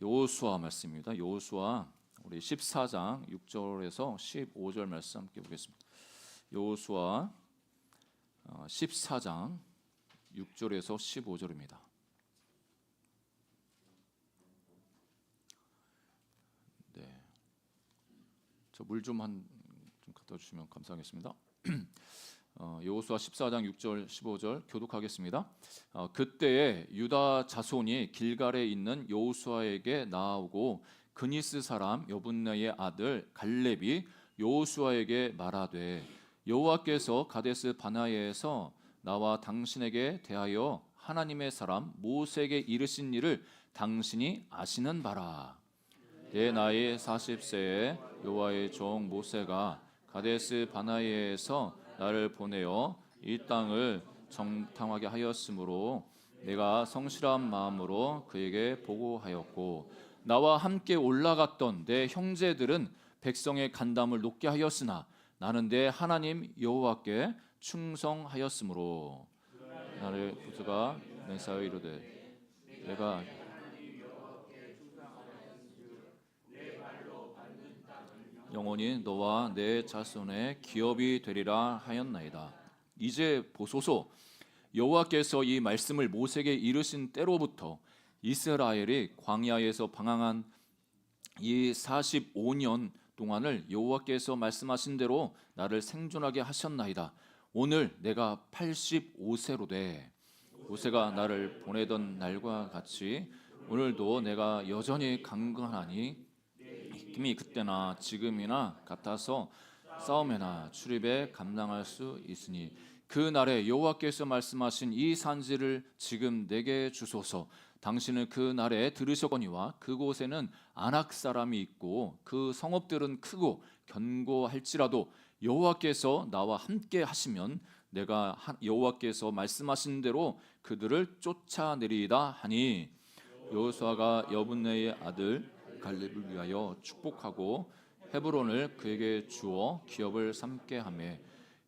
여호수아 말씀입니다. 여호수아 우리 14장 6절에서 15절 말씀 함께 보겠습니다. 여호수아 14장 6절에서 15절입니다. 네, 저 물 좀 갖다 주시면 감사하겠습니다. 여호수아 14장 6절 15절 교독하겠습니다. 그때에 유다 자손이 길갈에 있는 여호수아에게 나아오고 그니스 사람 여분네의 아들 갈렙이 여호수아에게 말하되 여호와께서 가데스 바네아에서 나와 당신에게 대하여 하나님의 사람 모세에게 이르신 일을 당신이 아시는 바라. 내 나이 40세에 여호와의 종 모세가 가데스 바네아에서 나를 보내어 이 땅을 정탐하게 하였으므로 내가 성실한 마음으로 그에게 보고하였고 나와 함께 올라갔던 내 형제들은 백성의 간담을 높게 하였으나 나는 내 하나님 여호와께 충성하였으므로 나를 부수가 맹사여 이르되 내가 영원히 너와 내 자손의 기업이 되리라 하였나이다. 이제 보소서, 여호와께서 이 말씀을 모세에게 이르신 때로부터 이스라엘이 광야에서 방황한 이 45년 동안을 여호와께서 말씀하신 대로 나를 생존하게 하셨나이다. 오늘 내가 85세로 돼 모세가 나를 보내던 날과 같이 오늘도 내가 여전히 강건하니 힘이 그때나 지금이나 같아서 싸움에나 출입에 감당할 수 있으니 그 날에 여호와께서 말씀하신 이 산지를 지금 내게 주소서. 당신은 그 날에 들으셨거니와 그곳에는 아낙 사람이 있고 그 성읍들은 크고 견고할지라도 여호와께서 나와 함께 하시면 내가 여호와께서 말씀하신 대로 그들을 쫓아내리이다 하니 여호수아가 여분네의 아들 갈렙을 위하여 축복하고 헤브론을 그에게 주어 기업을 삼게 하며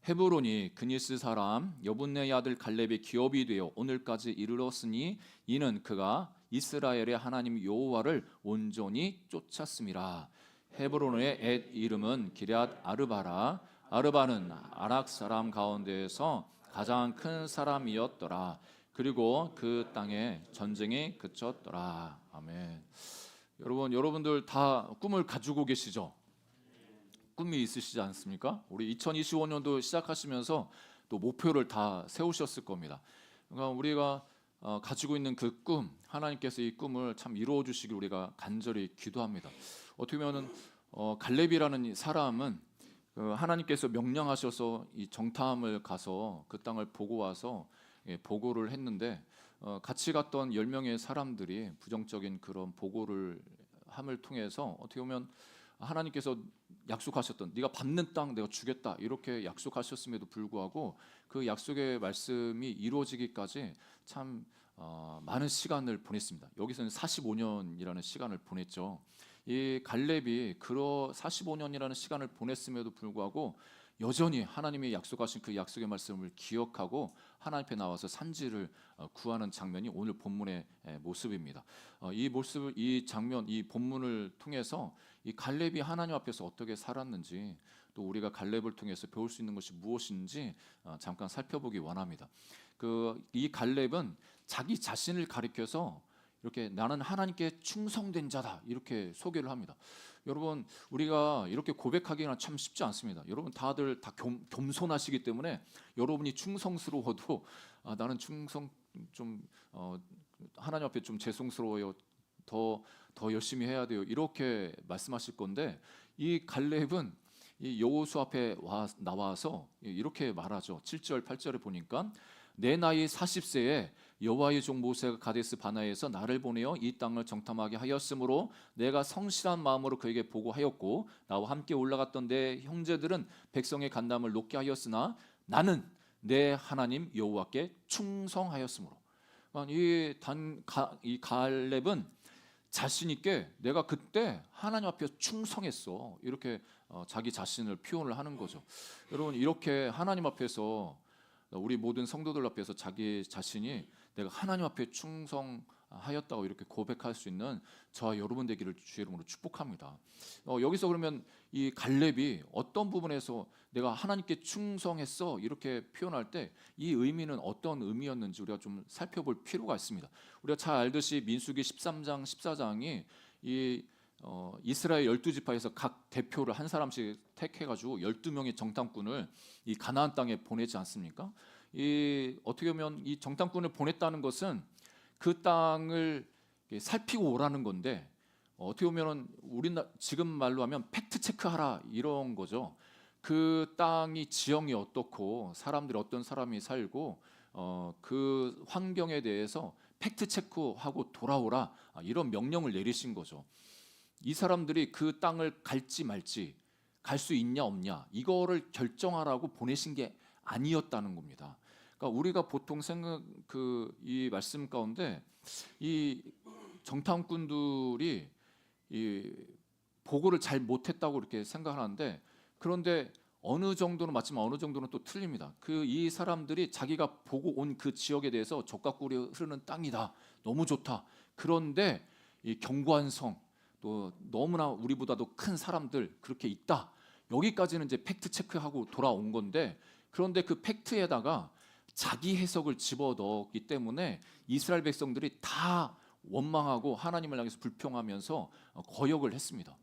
헤브론이 그니스 사람 여분네의 아들 갈렙의 기업이 되어 오늘까지 이르렀으니 이는 그가 이스라엘의 하나님 여호와를 온전히 쫓았음이라. 헤브론의 엣 이름은 기럇 아르바라. 아르바는 아낙 사람 가운데에서 가장 큰 사람이었더라. 그리고 그 땅에 전쟁이 그쳤더라. 아멘. 여러분들 다 꿈을 가지고 계시죠? 꿈이 있으시지 않습니까? 우리 2025년도 시작하시면서 또 목표를 다 세우셨을 겁니다. 그러니까 우리가 가지고 있는 그 꿈, 하나님께서 이 꿈을 참 이루어 주시길 우리가 간절히 기도합니다. 어떻게 보면은 갈렙이라는 이 사람은 하나님께서 명령하셔서 이 정탐을 가서 그 땅을 보고 와서 보고를 했는데 같이 갔던 10명의 사람들이 부정적인 그런 보고를 함을 통해서 어떻게 보면 하나님께서 약속하셨던 네가 받는 땅 내가 주겠다 이렇게 약속하셨음에도 불구하고 그 약속의 말씀이 이루어지기까지 참 많은 시간을 보냈습니다. 여기서는 45년이라는 시간을 보냈죠. 이 갈렙이 그러 45년이라는 시간을 보냈음에도 불구하고 여전히 하나님이 약속하신 그 약속의 말씀을 기억하고 하나님 앞에 나와서 산지를 구하는 장면이 오늘 본문의 모습입니다. 이 모습을, 이 장면, 이 본문을 통해서 이 갈렙이 하나님 앞에서 어떻게 살았는지 또 우리가 갈렙을 통해서 배울 수 있는 것이 무엇인지 잠깐 살펴보기 원합니다. 이 갈렙은 자기 자신을 가리켜서 이렇게 나는 하나님께 충성된 자다 이렇게 소개를 합니다. 여러분 우리가 이렇게 고백하기는 참 쉽지 않습니다. 여러분 다들 다 겸손하시기 때문에 여러분이 충성스러워도 나는 충성 좀 하나님 앞에 좀 죄송스러워요. 더 열심히 해야 돼요. 이렇게 말씀하실 건데 이 갈렙은 이 여호수아 앞에 나와서 이렇게 말하죠. 7절 8절에 보니까 내 나이 40세에 여호와의 종 모세가 가데스 바네아에서 나를 보내어 이 땅을 정탐하게 하였으므로 내가 성실한 마음으로 그에게 보고하였고 나와 함께 올라갔던 내 형제들은 백성의 간담을 높게 하였으나 나는 내 하나님 여호와께 충성하였으므로. 이 갈렙은 자신 있게 내가 그때 하나님 앞에 충성했어 이렇게 자기 자신을 표현을 하는 거죠. 여러분 이렇게 하나님 앞에서 우리 모든 성도들 앞에서 자기 자신이 내가 하나님 앞에 충성 하였다고 이렇게 고백할 수 있는 저와 여러분 되기를 주의 이름으로 축복합니다. 여기서 그러면 이 갈렙이 어떤 부분에서 내가 하나님께 충성했어 이렇게 표현할 때 이 의미는 어떤 의미였는지 우리가 좀 살펴볼 필요가 있습니다. 우리가 잘 알듯이 민수기 13장 14장이 이 이스라엘 12지파에서 각 대표를 한 사람씩 택해가지고 12명의 정탐꾼을 이 가나안 땅에 보내지 않습니까? 이 어떻게 보면 이 정탐꾼을 보냈다는 것은 그 땅을 살피고 오라는 건데 어떻게 보면 우리나 지금 말로 하면 팩트 체크하라 이런 거죠. 그 땅이 지형이 어떻고 사람들이 어떤 사람이 살고 그 환경에 대해서 팩트 체크하고 돌아오라 이런 명령을 내리신 거죠. 이 사람들이 그 땅을 갈지 말지 갈 수 있냐 없냐 이거를 결정하라고 보내신 게 아니었다는 겁니다. 그러니까 우리가 보통 생각 이 말씀 가운데 이 정탐꾼들이 이 보고를 잘 못했다고 이렇게 생각하는데 그런데 어느 정도는 맞지만 어느 정도는 또 틀립니다. 이 사람들이 자기가 보고 온 그 지역에 대해서 젖과 꿀이 흐르는 땅이다. 너무 좋다. 그런데 이 견고한 성 또 너무나 우리보다도 큰 사람들 그렇게 있다. 여기까지는 이제 팩트 체크하고 돌아온 건데 그런데 그 팩트에다가 자기 해석을 집어넣었기 때문에 이스라엘 백성들이 다 원망하고 하나님을 향해서 불평하면서 거역을 했습니다.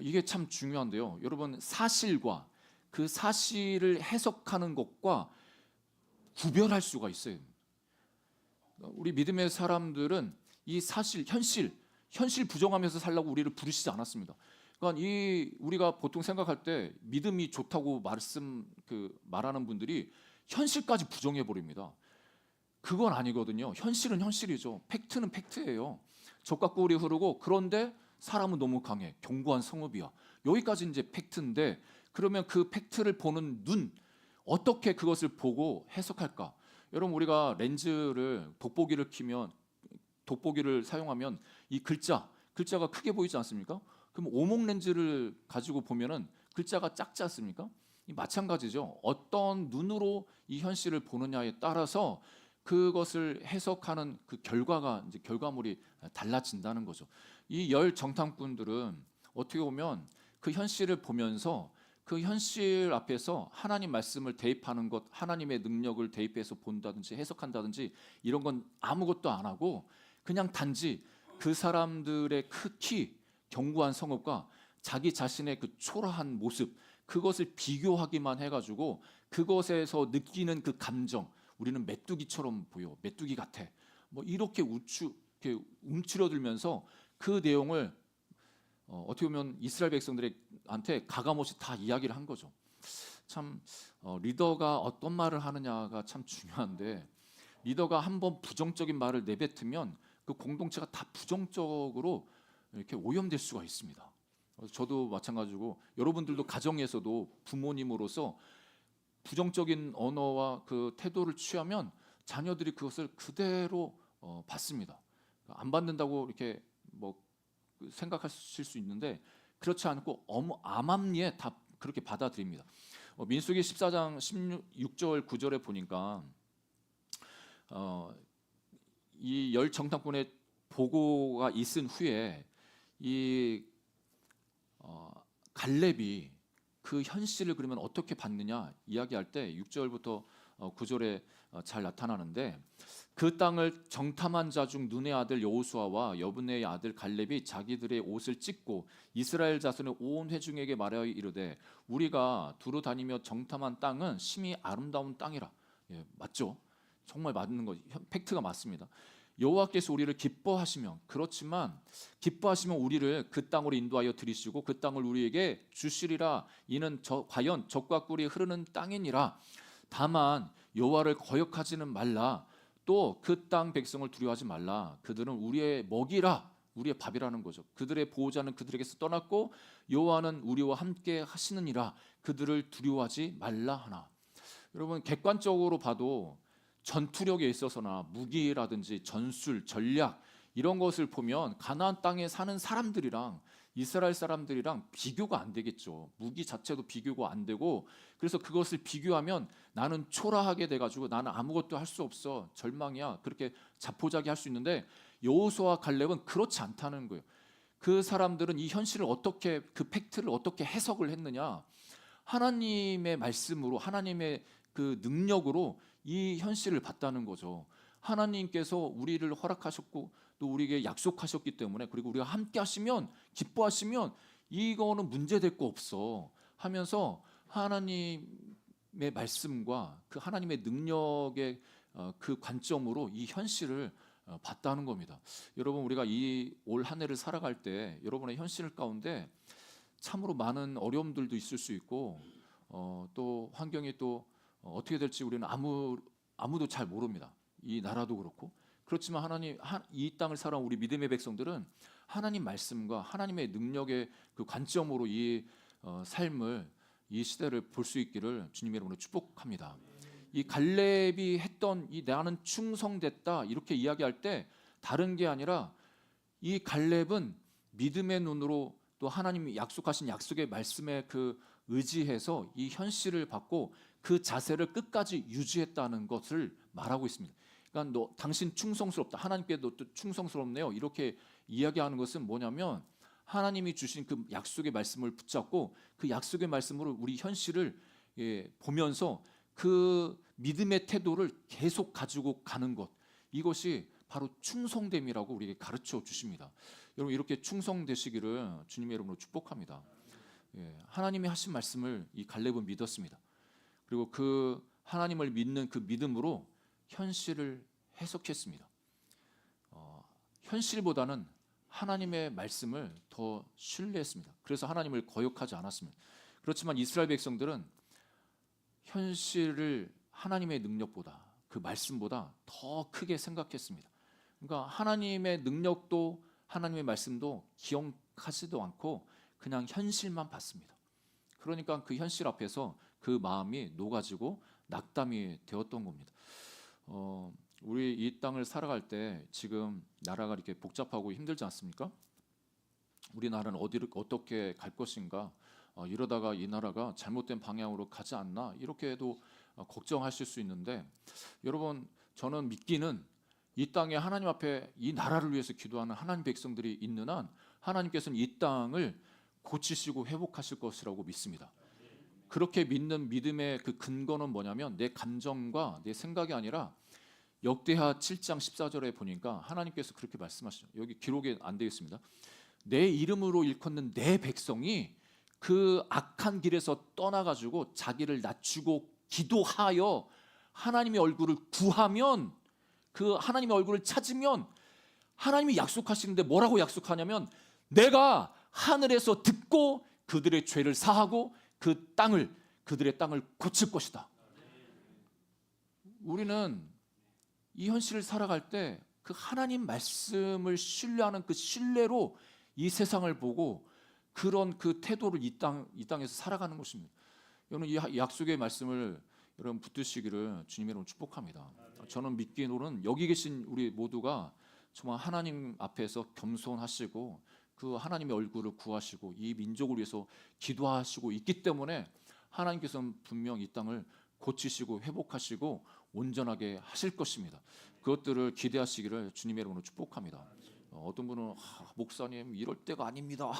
이게 참 중요한데요. 여러분 사실과 그 사실을 해석하는 것과 구별할 수가 있어요. 우리 믿음의 사람들은 이 사실, 현실 부정하면서 살라고 우리를 부르시지 않았습니다. 그러니까 우리가 보통 생각할 때 믿음이 좋다고 말하는 분들이 현실까지 부정해 버립니다. 그건 아니거든요. 현실은 현실이죠. 팩트는 팩트예요. 젖과 꿀이 흐르고 그런데 사람은 너무 강해. 견고한 성읍이야. 여기까지 이제 팩트인데 그러면 그 팩트를 보는 눈 어떻게 그것을 보고 해석할까? 여러분 우리가 돋보기를 사용하면 이 글자가 크게 보이지 않습니까? 그럼 오목 렌즈를 가지고 보면은 글자가 작지 않습니까? 마찬가지죠. 어떤 눈으로 이 현실을 보느냐에 따라서 그것을 해석하는 그 결과물이 달라진다는 거죠. 이 열 정탐꾼들은 어떻게 보면 그 현실을 보면서 그 현실 앞에서 하나님 말씀을 대입하는 것, 하나님의 능력을 대입해서 본다든지 해석한다든지 이런 건 아무것도 안 하고 그냥 단지 그 사람들의 키, 견고한 성읍과 자기 자신의 그 초라한 모습 그것을 비교하기만 해가지고 그것에서 느끼는 그 감정 우리는 메뚜기처럼 보여 메뚜기 같아 뭐 이렇게 움츠러들면서 그 내용을 어떻게 보면 이스라엘 백성들한테 가감없이 다 이야기를 한 거죠. 참 리더가 어떤 말을 하느냐가 참 중요한데 리더가 한번 부정적인 말을 내뱉으면 그 공동체가 다 부정적으로 이렇게 오염될 수가 있습니다. 저도 마찬가지고 여러분들도 가정에서도 부모님으로서 부정적인 언어와 그 태도를 취하면 자녀들이 그것을 그대로 받습니다. 안 받는다고 이렇게 뭐 생각하실 수 있는데 그렇지 않고 암암리에 다 그렇게 받아들입니다. 민수기 14장 16절 9절에 보니까 이 열 정탐꾼의 보고가 있은 후에 이 갈렙이 그 현실을 그러면 어떻게 받느냐 이야기할 때 6절부터 9절에 잘 나타나는데 그 땅을 정탐한 자 중 눈의 아들 여호수아와 여분의 아들 갈렙이 자기들의 옷을 찢고 이스라엘 자손의 온 회중에게 말하여 이르되 우리가 두루 다니며 정탐한 땅은 심히 아름다운 땅이라. 예, 맞죠? 정말 맞는 거 팩트가 맞습니다. 여호와께서 우리를 기뻐하시면 그렇지만 기뻐하시면 우리를 그 땅으로 인도하여 들이시고 그 땅을 우리에게 주시리라. 이는 과연 젖과 꿀이 흐르는 땅이니라. 다만 여호와를 거역하지는 말라. 또 그 땅 백성을 두려워하지 말라. 그들은 우리의 먹이라. 우리의 밥이라는 거죠. 그들의 보호자는 그들에게서 떠났고 여호와는 우리와 함께 하시느니라. 그들을 두려워하지 말라 하나. 여러분 객관적으로 봐도 전투력에 있어서나 무기라든지 전술, 전략 이런 것을 보면 가나안 땅에 사는 사람들이랑 이스라엘 사람들이랑 비교가 안 되겠죠. 무기 자체도 비교가 안 되고 그래서 그것을 비교하면 나는 초라하게 돼가지고 나는 아무것도 할 수 없어 절망이야 그렇게 자포자기할 수 있는데 여호수아와 갈렙은 그렇지 않다는 거예요. 그 사람들은 이 현실을 어떻게, 그 팩트를 어떻게 해석을 했느냐? 하나님의 말씀으로, 하나님의 그 능력으로 이 현실을 봤다는 거죠. 하나님께서 우리를 허락하셨고 또 우리에게 약속하셨기 때문에, 그리고 우리가 함께 하시면, 기뻐하시면 이거는 문제될 거 없어 하면서 하나님의 말씀과 그 하나님의 능력의 그 관점으로 이 현실을 봤다는 겁니다. 여러분, 우리가 이 올 한 해를 살아갈 때 여러분의 현실 가운데 참으로 많은 어려움들도 있을 수 있고 또 환경이 또 어떻게 될지 우리는 아무도 잘 모릅니다. 이 나라도 그렇고. 그렇지만 하나님, 이 땅을 살아온 우리 믿음의 백성들은 하나님 말씀과 하나님의 능력의 그 관점으로 이 삶을, 이 시대를 볼 수 있기를 주님의 이름으로 축복합니다. 이 갈렙이 했던 이 나는 충성됐다 이렇게 이야기할 때 다른 게 아니라, 이 갈렙은 믿음의 눈으로 또 하나님이 약속하신 약속의 말씀에 그 의지해서 이 현실을 받고 그 자세를 끝까지 유지했다는 것을 말하고 있습니다. 그러니까 당신 충성스럽다, 하나님께 너 충성스럽네요, 이렇게 이야기하는 것은 뭐냐면, 하나님이 주신 그 약속의 말씀을 붙잡고 그 약속의 말씀으로 우리 현실을 보면서 그 믿음의 태도를 계속 가지고 가는 것, 이것이 바로 충성됨이라고 우리에게 가르쳐 주십니다. 여러분, 이렇게 충성되시기를 주님의 이름으로 축복합니다. 하나님이 하신 말씀을 이 갈렙은 믿었습니다. 그리고 그 하나님을 믿는 그 믿음으로 현실을 해석했습니다. 현실보다는 하나님의 말씀을 더 신뢰했습니다. 그래서 하나님을 거역하지 않았습니다. 그렇지만 이스라엘 백성들은 현실을 하나님의 능력보다, 그 말씀보다 더 크게 생각했습니다. 그러니까 하나님의 능력도 하나님의 말씀도 기억하지도 않고 그냥 현실만 봤습니다. 그러니까 그 현실 앞에서 그 마음이 녹아지고 낙담이 되었던 겁니다. 우리 이 땅을 살아갈 때 지금 나라가 이렇게 복잡하고 힘들지 않습니까? 우리나라는 어디를 어떻게 갈 것인가? 이러다가 이 나라가 잘못된 방향으로 가지 않나? 이렇게도 걱정하실 수 있는데, 여러분, 저는 믿기는 이 땅에 하나님 앞에 이 나라를 위해서 기도하는 하나님 백성들이 있는 한 하나님께서는 이 땅을 고치시고 회복하실 것이라고 믿습니다. 그렇게 믿는 믿음의 그 근거는 뭐냐면, 내 감정과 내 생각이 아니라 역대하 7장 14절에 보니까 하나님께서 그렇게 말씀하시죠. 여기 기록에 안 되어 있습니다. 내 이름으로 일컫는 내 백성이 그 악한 길에서 떠나가지고 자기를 낮추고 기도하여 하나님의 얼굴을 구하면, 그 하나님의 얼굴을 찾으면, 하나님이 약속하시는데 뭐라고 약속하냐면, 내가 하늘에서 듣고 그들의 죄를 사하고 그들의 땅을 고칠 것이다. 우리는 이 현실을 살아갈 때 그 하나님 말씀을 신뢰하는 그 신뢰로 이 세상을 보고 그런 그 태도를 이 땅에서 살아가는 것입니다. 여러분, 이 약속의 말씀을 여러분 붙드시기를 주님의 이름으로 축복합니다. 저는 믿기로는 여기 계신 우리 모두가 정말 하나님 앞에서 겸손하시고 그 하나님의 얼굴을 구하시고 이 민족을 위해서 기도하시고 있기 때문에 하나님께서는 분명 이 땅을 고치시고 회복하시고 온전하게 하실 것입니다. 그것들을 기대하시기를 주님의 이름으로 축복합니다. 어떤 분은 목사님 이럴 때가 아닙니다.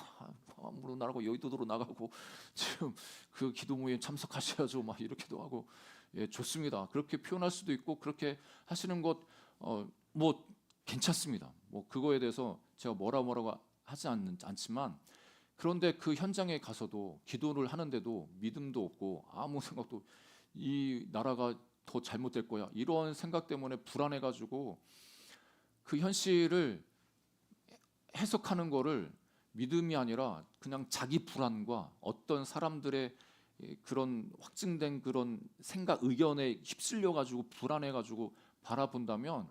아무로 나가고 여의도로 나가고 지금 그 기도 모임 참석하셔야죠. 막 이렇게도 하고, 좋습니다. 그렇게 표현할 수도 있고 그렇게 하시는 것 뭐 괜찮습니다. 뭐 그거에 대해서 제가 뭐라고 하지 않지만, 그런데 그 현장에 가서도 기도를 하는데도 믿음도 없고 아무 생각도, 이 나라가 더 잘못될 거야 이런 생각 때문에 불안해가지고 그 현실을 해석하는 거를 믿음이 아니라 그냥 자기 불안과 어떤 사람들의 그런 확증된 그런 생각, 의견에 휩쓸려 가지고 불안해 가지고 바라본다면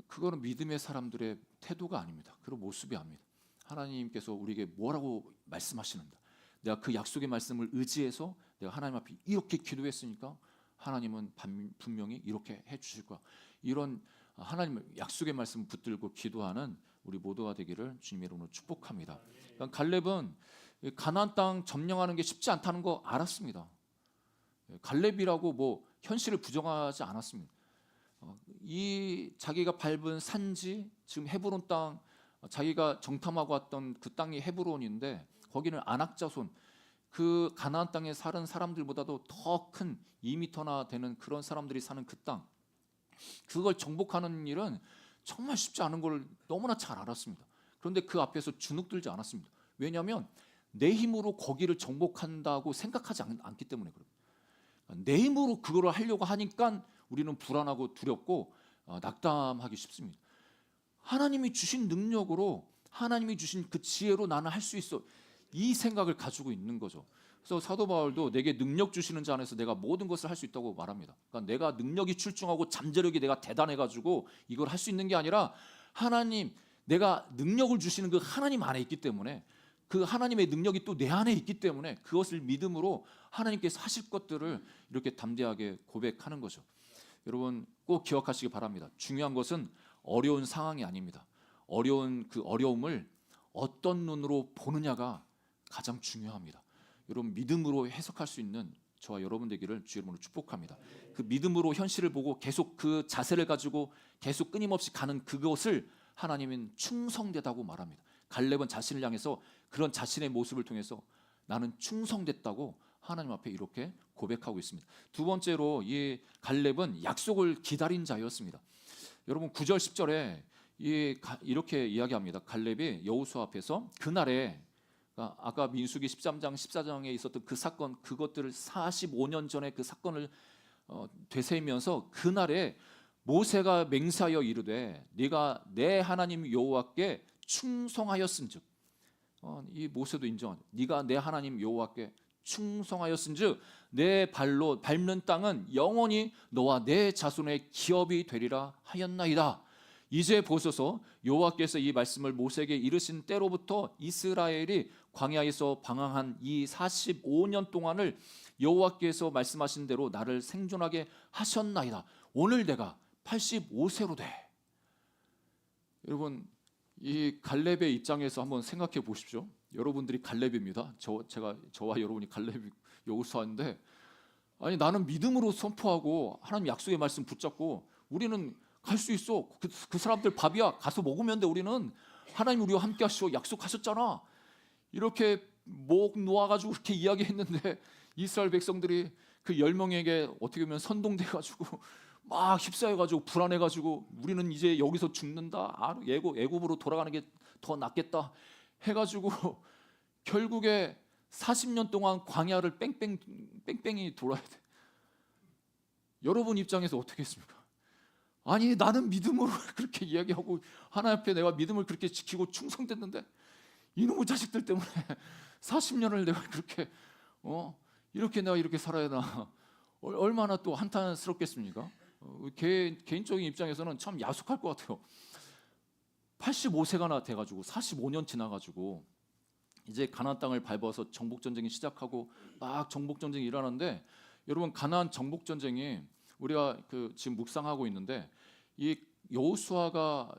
그거는 믿음의 사람들의 태도가 아닙니다. 그런 모습이 아닙니다. 하나님께서 우리에게 뭐라고 말씀하시는가? 내가 그 약속의 말씀을 의지해서 내가 하나님 앞에 이렇게 기도했으니까 하나님은 분명히 이렇게 해주실 거야. 이런 하나님의 약속의 말씀을 붙들고 기도하는 우리 모두가 되기를 주님의 이름으로 축복합니다. 그러니까 갈렙은 가나안 땅 점령하는 게 쉽지 않다는 거 알았습니다. 갈렙이라고 뭐 현실을 부정하지 않았습니다. 이 자기가 밟은 산지, 지금 헤브론 땅, 자기가 정탐하고 왔던 그 땅이 헤브론인데 거기는 아낙 자손, 그 가나안 땅에 사는 사람들보다도 더 큰 2미터나 되는 그런 사람들이 사는 그 땅, 그걸 정복하는 일은 정말 쉽지 않은 걸 너무나 잘 알았습니다. 그런데 그 앞에서 주눅들지 않았습니다. 왜냐하면 내 힘으로 거기를 정복한다고 생각하지 않기 때문에 그래요. 내 힘으로 그거를 하려고 하니까 우리는 불안하고 두렵고 낙담하기 쉽습니다. 하나님이 주신 능력으로, 하나님이 주신 그 지혜로 나는 할 수 있어, 이 생각을 가지고 있는 거죠. 그래서 사도 바울도 내게 능력 주시는 자 안에서 내가 모든 것을 할 수 있다고 말합니다. 그러니까 내가 능력이 출중하고 잠재력이 내가 대단해가지고 이걸 할 수 있는 게 아니라 하나님, 내가 능력을 주시는 그 하나님 안에 있기 때문에, 그 하나님의 능력이 또 내 안에 있기 때문에 그것을 믿음으로 하나님께서 하실 것들을 이렇게 담대하게 고백하는 거죠. 여러분 꼭 기억하시기 바랍니다. 중요한 것은 어려운 상황이 아닙니다. 어려운 그 어려움을 어떤 눈으로 보느냐가 가장 중요합니다. 여러분 믿음으로 해석할 수 있는 저와 여러분 되기를 주의 이름으로 축복합니다. 그 믿음으로 현실을 보고 계속 그 자세를 가지고 계속 끊임없이 가는 그것을 하나님은 충성되다고 말합니다. 갈렙은 자신을 향해서 그런 자신의 모습을 통해서 나는 충성됐다고 하나님 앞에 이렇게 고백하고 있습니다. 두 번째로 이 갈렙은 약속을 기다린 자였습니다. 여러분 9절 10절에 이렇게 이야기합니다. 갈렙이 여호수아 앞에서 그날에, 아까 민수기 13장 14장에 있었던 그 사건, 그것들을 45년 전에 그 사건을 되새기면서 그날에 모세가 맹세하여 이르되 네가 내 하나님 여호와께 충성하였은즉, 이 모세도 인정하죠. 네가 내 하나님 여호와께 충성하였은즉 내 발로 밟는 땅은 영원히 너와 내 자손의 기업이 되리라 하였나이다. 이제 보소서, 여호와께서 이 말씀을 모세에게 이르신 때로부터 이스라엘이 광야에서 방황한 이 45년 동안을 여호와께서 말씀하신 대로 나를 생존하게 하셨나이다. 오늘 내가 85세로 돼. 여러분 이 갈렙의 입장에서 한번 생각해 보십시오. 여러분들이 갈렙입니다. 저와 여러분이 갈렙 여호수아인데, 아니 나는 믿음으로 선포하고 하나님 약속의 말씀 붙잡고 우리는 갈 수 있어. 그 사람들 밥이야. 가서 먹으면 돼. 우리는 하나님 우리와 함께 하시오. 약속하셨잖아. 이렇게 목 놓아가지고 그렇게 이야기했는데 이스라엘 백성들이 그 10명에게 어떻게 보면 선동돼가지고 막 휩싸여가지고 불안해가지고 우리는 이제 여기서 죽는다. 애굽으로 돌아가는 게 더 낫겠다. 해가지고 결국에 40년 동안 광야를 뺑뺑이 돌아야 돼. 여러분 입장에서 어떻게 했습니까? 아니 나는 믿음으로 그렇게 이야기하고 하나님 앞에 내가 믿음을 그렇게 지키고 충성됐는데 이놈의 자식들 때문에 40년을 내가 그렇게 이렇게 내가 이렇게 살아야 되나, 얼마나 또 한탄스럽겠습니까? 개인적인 입장에서는 참 야속할 것 같아요. 85세가 돼가지고 45년 지나가지고 이제 가나안 땅을 밟아서 정복 전쟁이 시작하고 막 정복 전쟁이 일어나는데, 여러분 가나안 정복 전쟁이 우리가 지금 묵상하고 있는데 이 여호수아가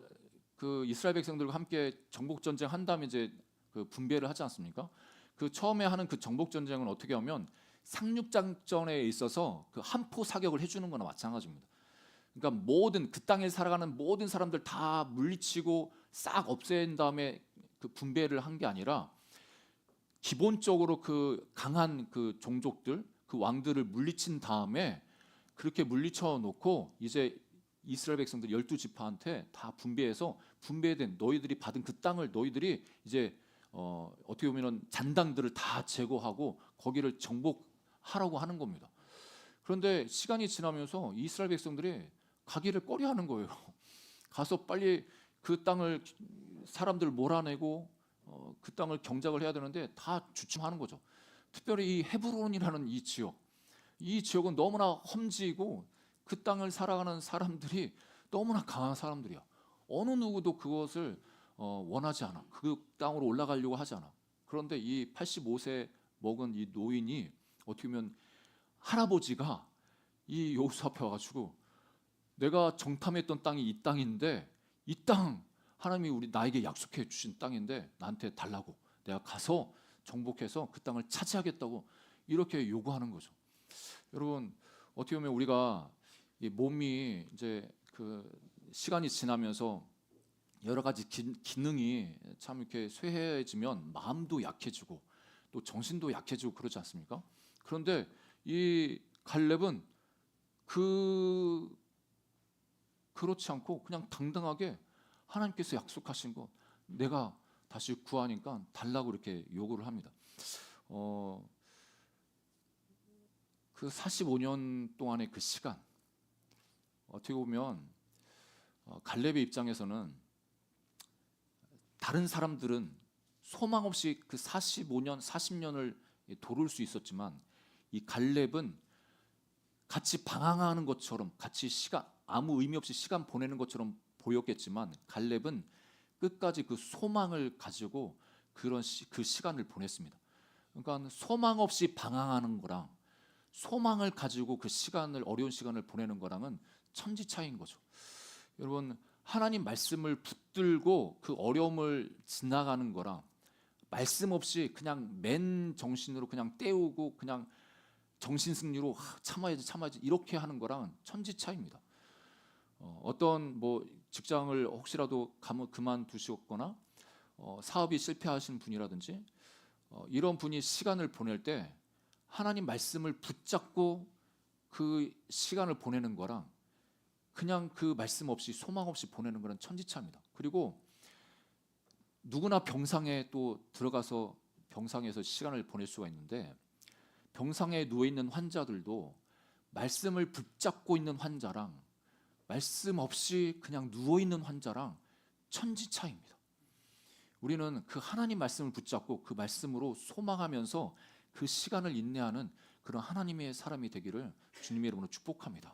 그 이스라엘 백성들과 함께 정복 전쟁 한 다음에 이제 그 분배를 하지 않습니까? 그 처음에 하는 그 정복 전쟁은 어떻게 하면 상륙 작전에 있어서 그 한포 사격을 해주는 거나 마찬가지입니다. 그러니까 모든 그 땅에 살아가는 모든 사람들 다 물리치고 싹 없앤 다음에 그 분배를 한 게 아니라 기본적으로 그 강한 그 종족들, 그 왕들을 물리친 다음에 그렇게 물리쳐 놓고 이제 이스라엘 백성들 12지파한테 다 분배해서 분배된 너희들이 받은 그 땅을 너희들이 이제 어떻게 보면은 잔당들을 다 제거하고 거기를 정복하라고 하는 겁니다. 그런데 시간이 지나면서 이스라엘 백성들이 가기를 꺼려하는 거예요. 가서 빨리 그 땅을 사람들 몰아내고 그 땅을 경작을 해야 되는데 다 주춤하는 거죠. 특별히 이 헤브론이라는 이 지역은 너무나 험지이고 그 땅을 살아가는 사람들이 너무나 강한 사람들이야. 어느 누구도 그것을 원하지 않아. 그 땅으로 올라가려고 하지 않아. 그런데 이 85세 먹은 이 노인이 어떻게 보면 할아버지가 이 여호수아 앞에 와가지고 내가 정탐했던 땅이 이 땅인데 이 땅 하나님이 나에게 약속해 주신 땅인데 나한테 달라고, 내가 가서 정복해서 그 땅을 차지하겠다고 이렇게 요구하는 거죠. 여러분 어떻게 보면 우리가 이 몸이 이제 그 시간이 지나면서 여러 가지 기능이 참 이렇게 쇠해지면 마음도 약해지고 또 정신도 약해지고 그러지 않습니까? 그런데 이 갈렙은 그렇지 않고 그냥 당당하게 하나님께서 약속하신 거 내가 다시 구하니까 달라고 이렇게 요구를 합니다. 그 45년 동안의 그 시간 어떻게 보면 갈렙의 입장에서는 다른 사람들은 소망 없이 그 45년, 40년을 도를 수 있었지만 이 갈렙은 같이 방황하는 것처럼 같이 시간 아무 의미 없이 시간 보내는 것처럼 보였겠지만 갈렙은 끝까지 그 소망을 가지고 그 시간을 보냈습니다. 그러니까 소망 없이 방황하는 거랑 소망을 가지고 그 시간을 어려운 시간을 보내는 거랑은 천지 차이인 거죠. 여러분 하나님 말씀을 붙들고 그 어려움을 지나가는 거랑 말씀 없이 그냥 맨 정신으로 그냥 때우고 그냥 정신 승리로 참아야지 이렇게 하는 거랑 천지 차이입니다. 어떤 뭐 직장을 혹시라도 그만두셨거나 사업이 실패하신 분이라든지 이런 분이 시간을 보낼 때 하나님 말씀을 붙잡고 그 시간을 보내는 거랑 그냥 그 말씀 없이 소망 없이 보내는 거는 천지차입니다. 그리고 누구나 병상에 또 들어가서 병상에서 시간을 보낼 수가 있는데 병상에 누워 있는 환자들도 말씀을 붙잡고 있는 환자랑 말씀 없이 그냥 누워 있는 환자랑 천지 차이입니다. 우리는 그 하나님 말씀을 붙잡고 그 말씀으로 소망하면서 그 시간을 인내하는 그런 하나님의 사람이 되기를 주님의 이름으로 축복합니다.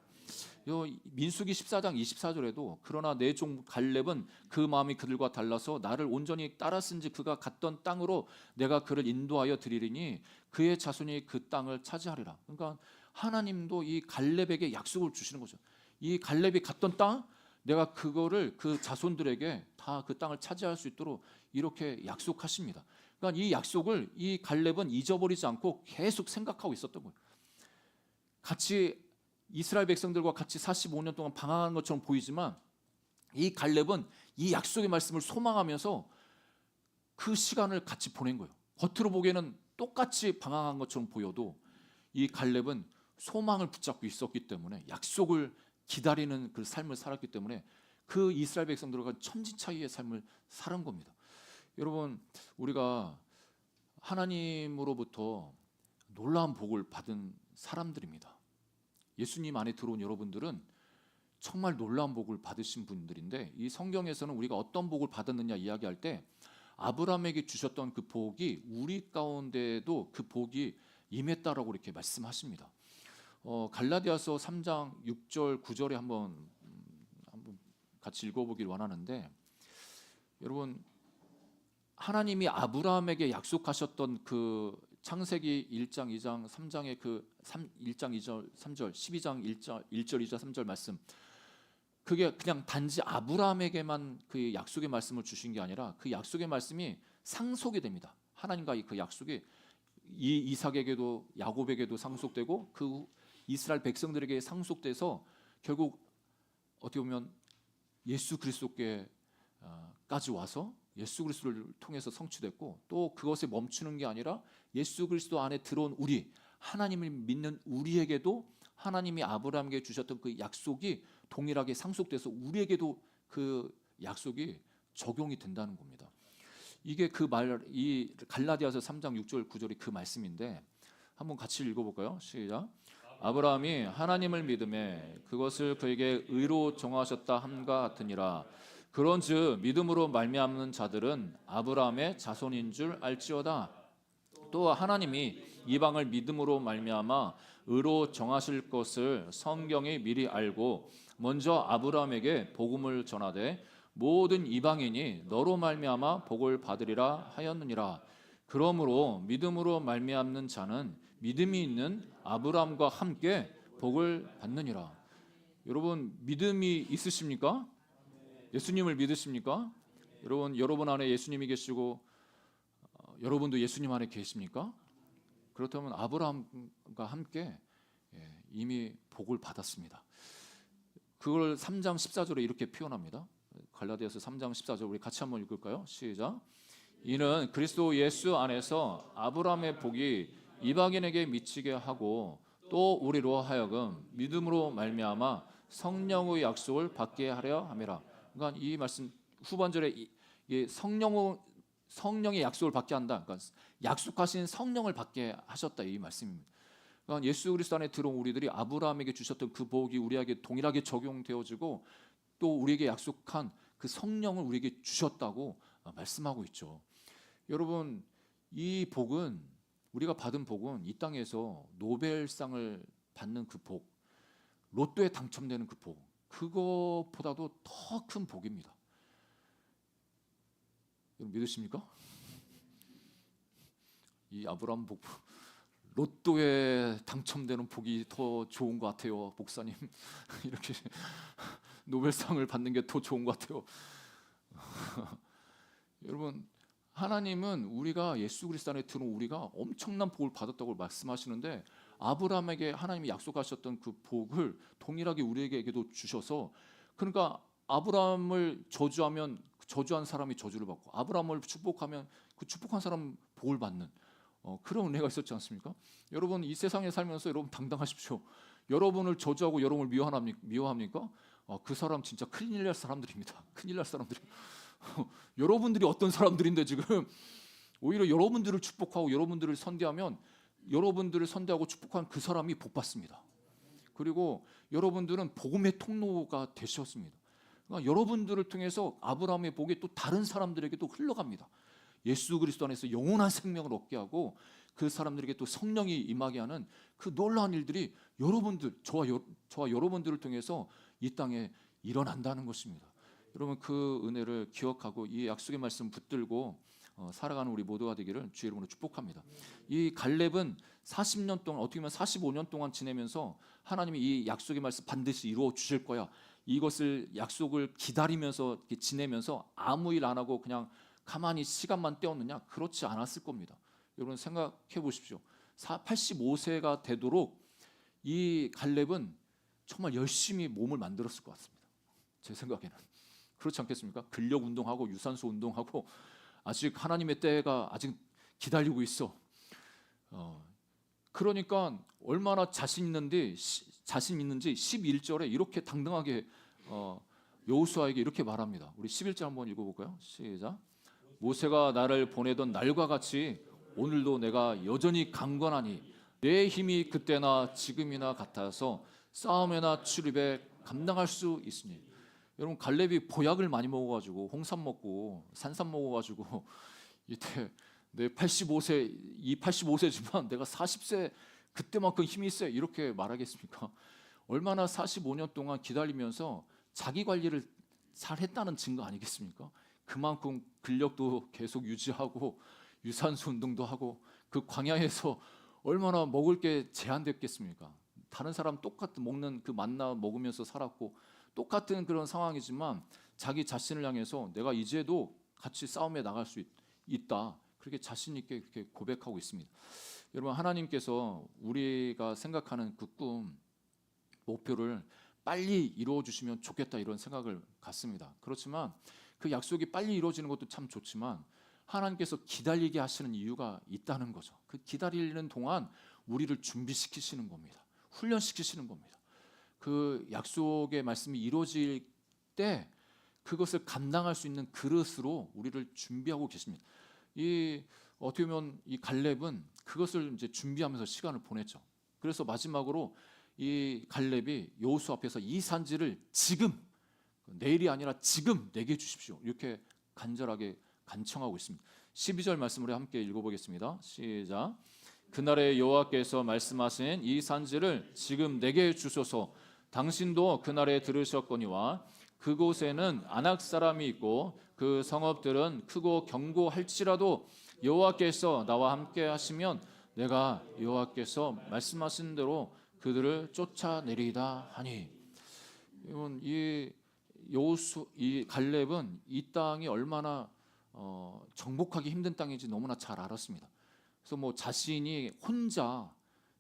민수기 14장 24절에도 그러나 내 종 갈렙은 그 마음이 그들과 달라서 나를 온전히 따랐은지 그가 갔던 땅으로 내가 그를 인도하여 드리리니 그의 자손이 그 땅을 차지하리라. 그러니까 하나님도 이 갈렙에게 약속을 주시는 거죠. 이 갈렙이 갔던 땅 내가 그거를 그 자손들에게 다 그 땅을 차지할 수 있도록 이렇게 약속하십니다. 그러니까 이 약속을 이 갈렙은 잊어버리지 않고 계속 생각하고 있었던 거예요. 같이 이스라엘 백성들과 같이 45년 동안 방황한 것처럼 보이지만 이 갈렙은 이 약속의 말씀을 소망하면서 그 시간을 같이 보낸 거예요. 겉으로 보기에는 똑같이 방황한 것처럼 보여도 이 갈렙은 소망을 붙잡고 있었기 때문에 약속을 기다리는 그 삶을 살았기 때문에 그 이스라엘 백성들과 천지 차이의 삶을 살은 겁니다. 여러분 우리가 하나님으로부터 놀라운 복을 받은 사람들입니다. 예수님 안에 들어온 여러분들은 정말 놀라운 복을 받으신 분들인데 이 성경에서는 우리가 어떤 복을 받았느냐 이야기할 때 아브라함에게 주셨던 그 복이 우리 가운데도 그 복이 임했다라고 이렇게 말씀하십니다. 갈라디아서 3장 6절 9절에 한번 같이 읽어보길 원하는데 여러분 하나님이 아브라함에게 약속하셨던 그 창세기 1장 2장 3장의 그 1장 2절 3절 12장 1절 2절 3절 말씀 그게 그냥 단지 아브라함에게만 그 약속의 말씀을 주신 게 아니라 그 약속의 말씀이 상속이 됩니다. 하나님과 그 약속이 이삭에게도 야곱에게도 상속되고 그 이스라엘 백성들에게 상속돼서 결국 어떻게 보면 예수 그리스도께까지 와서 예수 그리스도를 통해서 성취됐고 또 그것에 멈추는 게 아니라 예수 그리스도 안에 들어온 우리 하나님을 믿는 우리에게도 하나님이 아브라함에게 주셨던 그 약속이 동일하게 상속돼서 우리에게도 그 약속이 적용이 된다는 겁니다. 이게 이 갈라디아서 3장 6절 9절이 그 말씀인데 한번 같이 읽어볼까요? 시작. 아브라함이 하나님을 믿음에 그것을 그에게 의로 정하셨다 함과 같으니라. 그런즉 믿음으로 말미암는 자들은 아브라함의 자손인 줄 알지어다. 또 하나님이 이방을 믿음으로 말미암아 의로 정하실 것을 성경이 미리 알고 먼저 아브라함에게 복음을 전하되 모든 이방인이 너로 말미암아 복을 받으리라 하였느니라. 그러므로 믿음으로 말미암는 자는 믿음이 있는 아브라함과 함께 복을 받느니라. 여러분 믿음이 있으십니까? 예수님을 믿으십니까? 여러분 안에 예수님이 계시고 여러분도 예수님 안에 계십니까? 그렇다면 아브라함과 함께 이미 복을 받았습니다. 그걸 3장 14절에 이렇게 표현합니다. 갈라디아서 3장 14절 우리 같이 한번 읽을까요? 시작. 이는 그리스도 예수 안에서 아브라함의 복이 이방인에게 미치게 하고 또 우리로 하여금 믿음으로 말미암아 성령의 약속을 받게 하려 함이라. 그러니까 이 말씀 후반절에 이 성령의 약속을 받게 한다. 그러니까 약속하신 성령을 받게 하셨다 이 말씀입니다. 그러니까 예수 그리스도 안에 들어온 우리들이 아브라함에게 주셨던 그 복이 우리에게 동일하게 적용되어지고 또 우리에게 약속한 그 성령을 우리에게 주셨다고 말씀하고 있죠. 여러분, 이 복은 우리가 받은 복은 이 땅에서 노벨상을 받는 그 복, 로또에 당첨되는 그 복, 그거보다도 더 큰 복입니다. 여러분 믿으십니까? 이 아브라함 복, 로또에 당첨되는 복이 더 좋은 것 같아요, 목사님. 이렇게 노벨상을 받는 게 더 좋은 것 같아요. 여러분, 하나님은 우리가 예수 그리스도 안에 들어온 우리가 엄청난 복을 받았다고 말씀하시는데 아브라함에게 하나님이 약속하셨던 그 복을 동일하게 우리에게도 주셔서, 그러니까 아브라함을 저주하면 저주한 사람이 저주를 받고 아브라함을 축복하면 그 축복한 사람 복을 받는 그런 은혜가 있었지 않습니까? 여러분, 이 세상에 살면서 여러분 당당하십시오. 여러분을 저주하고 여러분을 미워합니까? 그 사람 진짜 큰일 날 사람들입니다. 큰일 날 사람들. 여러분들이 어떤 사람들인데 지금 오히려 여러분들을 축복하고 여러분들을 선대하면 여러분들을 선대하고 축복한 그 사람이 복 받습니다. 그리고 여러분들은 복음의 통로가 되셨습니다. 그러니까 여러분들을 통해서 아브라함의 복이 또 다른 사람들에게도 흘러갑니다. 예수 그리스도 안에서 영원한 생명을 얻게 하고 그 사람들에게 또 성령이 임하게 하는 그 놀라운 일들이 여러분들, 저와 여러분들을 통해서 이 땅에 일어난다는 것입니다. 여러분, 그 은혜를 기억하고 이 약속의 말씀 붙들고 살아가는 우리 모두가 되기를 주의 이름으로 축복합니다. 이 갈렙은 40년 동안, 어떻게 보면 45년 동안 지내면서 하나님이 이 약속의 말씀 반드시 이루어 주실 거야, 이것을 약속을 기다리면서 지내면서 아무 일 안 하고 그냥 가만히 시간만 때웠느냐? 그렇지 않았을 겁니다. 여러분 생각해 보십시오. 85세가 되도록 이 갈렙은 정말 열심히 몸을 만들었을 것 같습니다. 제 생각에는 그렇지 않겠습니까? 근력 운동하고 유산소 운동하고 아직 하나님의 때가 아직 기다리고 있어. 그러니까 얼마나 자신 있는지 11절에 이렇게 당당하게 여호수아에게 이렇게 말합니다. 우리 11절 한번 읽어볼까요? 시작. 모세가 나를 보내던 날과 같이 오늘도 내가 여전히 강건하니 내 힘이 그때나 지금이나 같아서 싸움에나 출입에 감당할 수 있으니. 여러분, 갈렙이 보약을 많이 먹어가지고 홍삼 먹고 산삼 먹어가지고 이때 내 85세지만 내가 40세 그때만큼 힘이 세 이렇게 말하겠습니까? 얼마나 45년 동안 기다리면서 자기 관리를 잘 했다는 증거 아니겠습니까? 그만큼 근력도 계속 유지하고 유산소 운동도 하고 그 광야에서 얼마나 먹을 게 제한됐겠습니까? 다른 사람 똑같은 먹는 그 만나 먹으면서 살았고 똑같은 그런 상황이지만 자기 자신을 향해서 내가 이제도 같이 싸움에 나갈 수 있다, 그렇게 자신 있게 그렇게 고백하고 있습니다. 여러분, 하나님께서 우리가 생각하는 그 꿈, 목표를 빨리 이루어 주시면 좋겠다 이런 생각을 갖습니다. 그렇지만 그 약속이 빨리 이루어지는 것도 참 좋지만 하나님께서 기다리게 하시는 이유가 있다는 거죠. 그 기다리는 동안 우리를 준비시키시는 겁니다. 훈련시키시는 겁니다. 그 약속의 말씀이 이루어질 때 그것을 감당할 수 있는 그릇으로 우리를 준비하고 계십니다. 이 어떻게 보면 이 갈렙은 그것을 이제 준비하면서 시간을 보냈죠. 그래서 마지막으로 이 갈렙이 여호수아 앞에서 이 산지를 지금, 내일이 아니라 지금 내게 주십시오, 이렇게 간절하게 간청하고 있습니다. 12절 말씀으로 함께 읽어보겠습니다. 시작. 그날에 여호와께서 말씀하신 이 산지를 지금 내게 주소서. 당신도 그날에 들으셨거니와 그곳에는 아낙 사람이 있고 그 성읍들은 크고 견고할지라도 여호와께서 나와 함께 하시면 내가 여호와께서 말씀하신 대로 그들을 쫓아내리이다 하니. 이 갈렙은 이 땅이 얼마나 정복하기 힘든 땅인지 너무나 잘 알았습니다. 그래서 뭐 자신이 혼자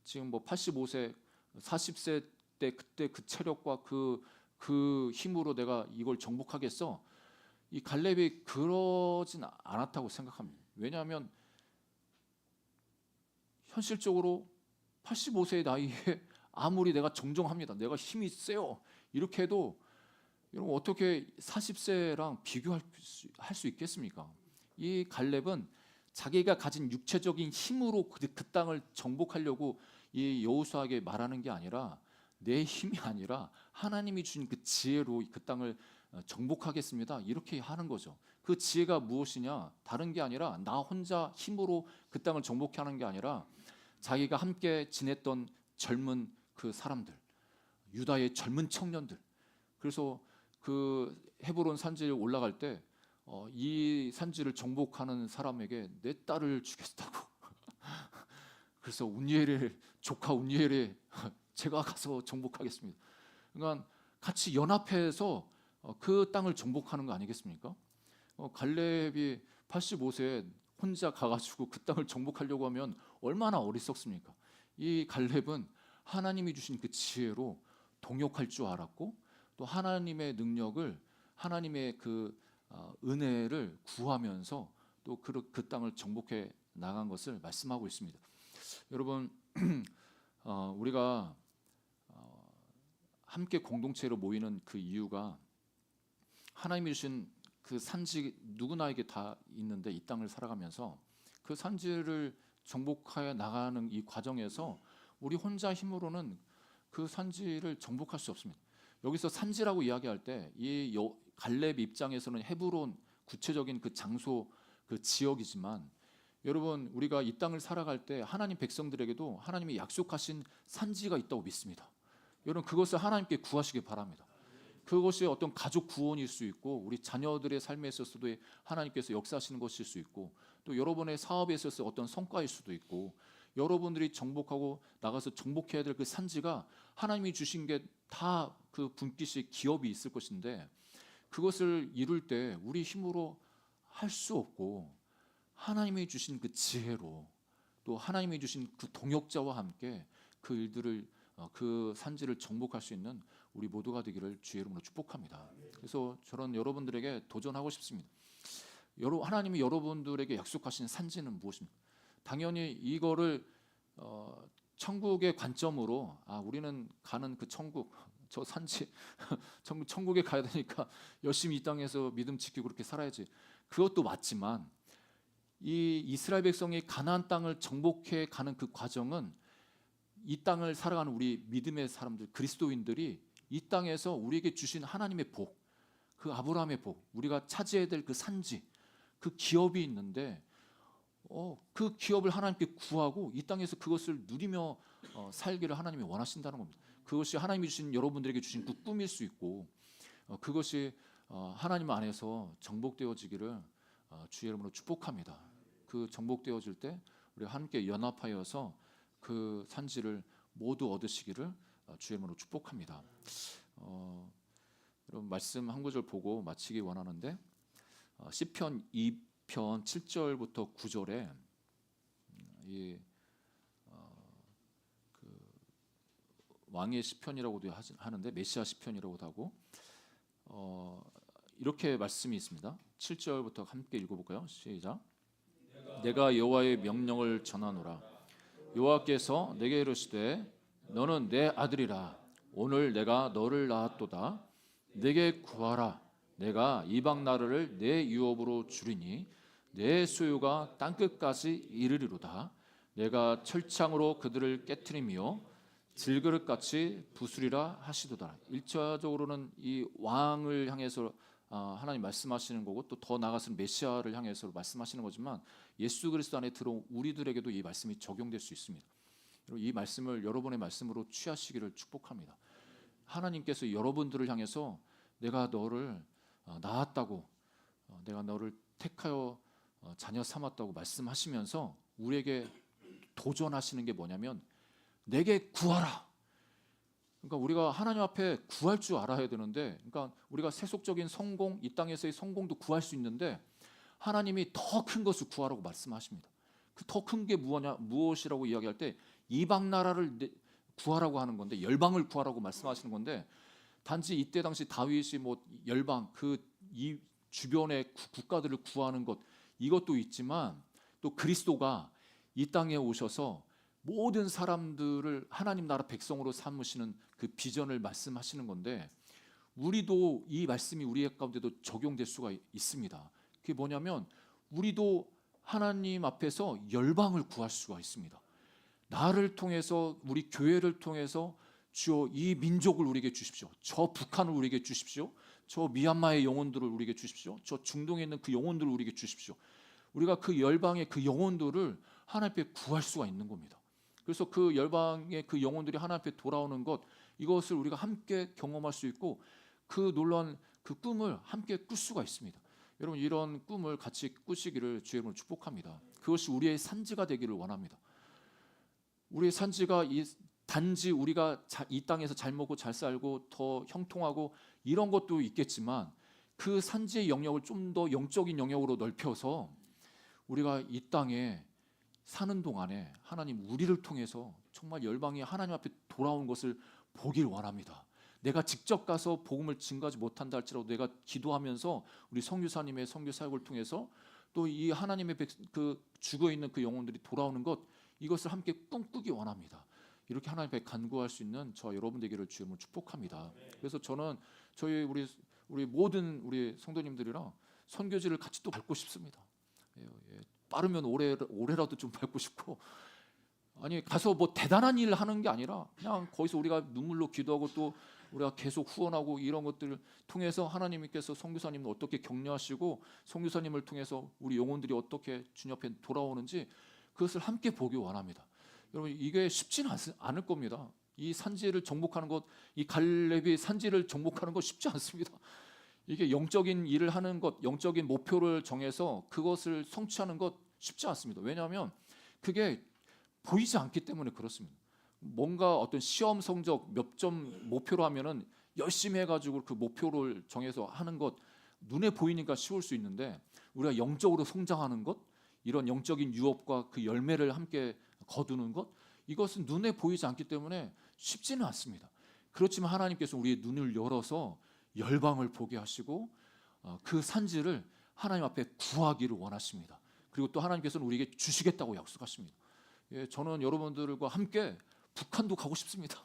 지금 뭐 85세, 40세 때 그때 그 체력과 그 그 힘으로 내가 이걸 정복하겠어? 이 갈렙이 그러진 않았다고 생각합니다. 왜냐하면 현실적으로 85세의 나이에 아무리 내가 정정합니다, 내가 힘이 세요, 이렇게 해도 여러분 어떻게 40세랑 비교할 수 있겠습니까? 이 갈렙은 자기가 가진 육체적인 힘으로 그 땅을 정복하려고 이 여호수아에게 말하는 게 아니라, 내 힘이 아니라 하나님이 주신 그 지혜로 그 땅을 정복하겠습니다, 이렇게 하는 거죠. 그 지혜가 무엇이냐? 다른 게 아니라 나 혼자 힘으로 그 땅을 정복하는 게 아니라 자기가 함께 지냈던 젊은 그 사람들, 유다의 젊은 청년들. 그래서 그 헤브론 산지에 올라갈 때 이 산지를 정복하는 사람에게 내 딸을 주겠다고. 그래서 운니엘의 조카 운니엘이 제가 가서 정복하겠습니다. 그러니까 같이 연합해서 그 땅을 정복하는 거 아니겠습니까? 갈렙이 85세에 혼자 가가지고 그 땅을 정복하려고 하면 얼마나 어리석습니까? 이 갈렙은 하나님이 주신 그 지혜로 동역할 줄 알았고, 또 하나님의 능력을, 하나님의 그 은혜를 구하면서 또 그 땅을 정복해 나간 것을 말씀하고 있습니다. 여러분, 우리가 함께 공동체로 모이는 그 이유가, 하나님이 주신 그 산지 누구나에게 다 있는데, 이 땅을 살아가면서 그 산지를 정복하여 나가는 이 과정에서 우리 혼자 힘으로는 그 산지를 정복할 수 없습니다. 여기서 산지라고 이야기할 때 이 갈렙 입장에서는 헤브론, 구체적인 그 장소, 그 지역이지만, 여러분 우리가 이 땅을 살아갈 때 하나님 백성들에게도 하나님이 약속하신 산지가 있다고 믿습니다. 여러분 그것을 하나님께 구하시기 바랍니다. 그것이 어떤 가족 구원일 수 있고, 우리 자녀들의 삶에 있어서도 하나님께서 역사하시는 것일 수 있고, 또 여러분의 사업에 있어서 어떤 성과일 수도 있고, 여러분들이 정복하고 나가서 정복해야 될 그 산지가 하나님이 주신 게 다 그 분깃이 기업이 있을 것인데, 그것을 이룰 때 우리 힘으로 할 수 없고 하나님이 주신 그 지혜로, 또 하나님이 주신 그 동역자와 함께 그 일들을, 그 산지를 정복할 수 있는 우리 모두가 되기를 주의 이름으로 축복합니다. 그래서 저는 여러분들에게 도전하고 싶습니다. 하나님이 여러분들에게 약속하신 산지는 무엇입니까? 당연히 이거를 천국의 관점으로, 우리는 가는 그 천국, 저 산지 천국에 가야 되니까 열심히 이 땅에서 믿음 지키고 그렇게 살아야지, 그것도 맞지만 이 이스라엘 백성이 가나안 땅을 정복해 가는 그 과정은, 이 땅을 살아가는 우리 믿음의 사람들, 그리스도인들이 이 땅에서 우리에게 주신 하나님의 복, 그 아브라함의 복, 우리가 차지해야 될 그 산지, 그 기업이 있는데, 그 기업을 하나님께 구하고 이 땅에서 그것을 누리며 살기를 하나님이 원하신다는 겁니다. 그것이 하나님이 주신, 여러분들에게 주신 그 꿈일 수 있고, 그것이 하나님 안에서 정복되어지기를 주의 이름으로 축복합니다. 그 정복되어질 때 우리 함께 연합하여서 그 산지를 모두 얻으시기를 주의 이름으로 축복합니다. 여러분 말씀 한 구절 보고 마치기 원하는데, 시편 2편 7절부터 9절에 그 왕의 시편이라고도 하는데, 메시아 시편이라고도 하고, 이렇게 말씀이 있습니다. 7절부터 함께 읽어볼까요? 시작. 내가 여호와의 명령을 전하노라. 여호와께서 내게 이르시되 너는 내 아들이라. 오늘 내가 너를 낳았도다. 내게 구하라. 내가 이방 나라를 내 유업으로 주리니 내 소유가 땅끝까지 이르리로다. 내가 철창으로 그들을 깨트리며 질그릇같이 부수리라 하시도다. 1차적으로는 이 왕을 향해서 하나님 말씀하시는 거고, 또 더 나아가서는 메시아를 향해서 말씀하시는 거지만, 예수 그리스도 안에 들어온 우리들에게도 이 말씀이 적용될 수 있습니다. 이 말씀을 여러분의 말씀으로 취하시기를 축복합니다. 하나님께서 여러분들을 향해서 내가 너를 낳았다고, 내가 너를 택하여 자녀 삼았다고 말씀하시면서 우리에게 도전하시는 게 뭐냐면, 내게 구하라. 그러니까 우리가 하나님 앞에 구할 줄 알아야 되는데, 그러니까 우리가 세속적인 성공, 이 땅에서의 성공도 구할 수 있는데, 하나님이 더 큰 것을 구하라고 말씀하십니다. 그 더 큰 게 무엇이라고 이야기할 때, 이방 나라를 구하라고 하는 건데, 열방을 구하라고 말씀하시는 건데, 단지 이때 당시 다윗이 뭐 열방 그 이 주변의 국가들을 구하는 것 이것도 있지만 또 그리스도가 이 땅에 오셔서 모든 사람들을 하나님 나라 백성으로 삼으시는 그 비전을 말씀하시는 건데 우리도 이 말씀이 우리 가운데도 적용될 수가 있습니다. 그게 뭐냐면 우리도 하나님 앞에서 열방을 구할 수가 있습니다. 나를 통해서 우리 교회를 통해서 주여 이 민족을 우리에게 주십시오. 저 북한을 우리에게 주십시오. 저 미얀마의 영혼들을 우리에게 주십시오. 저 중동에 있는 그 영혼들을 우리에게 주십시오. 우리가 그 열방의 그 영혼들을 하나님 앞에 구할 수가 있는 겁니다. 그래서 그 열방의 그 영혼들이 하나님 앞에 돌아오는 것 이것을 우리가 함께 경험할 수 있고 그 놀라운 그 꿈을 함께 꿀 수가 있습니다. 여러분 이런 꿈을 같이 꾸시기를 주의 이름으로 축복합니다. 그것이 우리의 산지가 되기를 원합니다. 우리의 산지가 단지 우리가 이 땅에서 잘 먹고 잘 살고 더 형통하고 이런 것도 있겠지만 그 산지의 영역을 좀 더 영적인 영역으로 넓혀서 우리가 이 땅에 사는 동안에 하나님 우리를 통해서 정말 열방이 하나님 앞에 돌아온 것을 보길 원합니다. 내가 직접 가서 복음을 증거하지 못한다 할지라도 내가 기도하면서 우리 선교사님의 선교 사역을 통해서 또 이 하나님의 그 죽어 있는 그 영혼들이 돌아오는 것 이것을 함께 꿈꾸기 원합니다. 이렇게 하나님 앞에 간구할 수 있는 저 여러분 되기를 주님으로 축복합니다. 그래서 저는 저희 우리 모든 우리 성도님들이랑 선교지를 같이 또 밟고 싶습니다. 빠르면 올해라도 좀 밟고 싶고 아니 가서 뭐 대단한 일을 하는 게 아니라 그냥 거기서 우리가 눈물로 기도하고 또 우리가 계속 후원하고 이런 것들을 통해서 하나님께서 선교사님을 어떻게 격려하시고 선교사님을 통해서 우리 영혼들이 어떻게 주님 앞에 돌아오는지 그것을 함께 보기 원합니다. 여러분 이게 쉽지는 않을 겁니다. 이 산지를 정복하는 것, 이 갈렙이 산지를 정복하는 것 쉽지 않습니다. 이게 영적인 일을 하는 것, 영적인 목표를 정해서 그것을 성취하는 것 쉽지 않습니다. 왜냐하면 그게 보이지 않기 때문에 그렇습니다. 뭔가 어떤 시험 성적 몇 점 목표로 하면은 열심히 해가지고 그 목표를 정해서 하는 것 눈에 보이니까 쉬울 수 있는데 우리가 영적으로 성장하는 것, 이런 영적인 유업과 그 열매를 함께 거두는 것 이것은 눈에 보이지 않기 때문에 쉽지는 않습니다. 그렇지만 하나님께서 우리의 눈을 열어서 열방을 보게 하시고 그 산지를 하나님 앞에 구하기를 원하십니다. 그리고 또 하나님께서는 우리에게 주시겠다고 약속하십니다. 저는 여러분들과 함께 북한도 가고 싶습니다.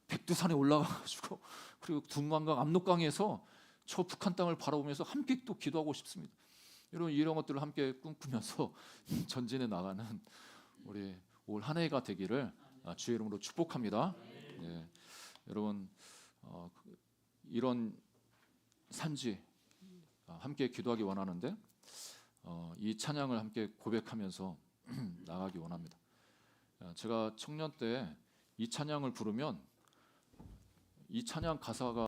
백두산에 올라가가지고 그리고 둔만강 압록강에서 저 북한 땅을 바라보면서 함께 또 기도하고 싶습니다. 여러분 이런 것들을 함께 꿈꾸면서 전진해 나가는 우리 올 한 해가 되기를 주의 이름으로 축복합니다. 네, 여러분 이런 산지 함께 기도하기 원하는데 이 찬양을 함께 고백하면서 나가기 원합니다. 제가 청년 때 이 찬양을 부르면 이 찬양 가사가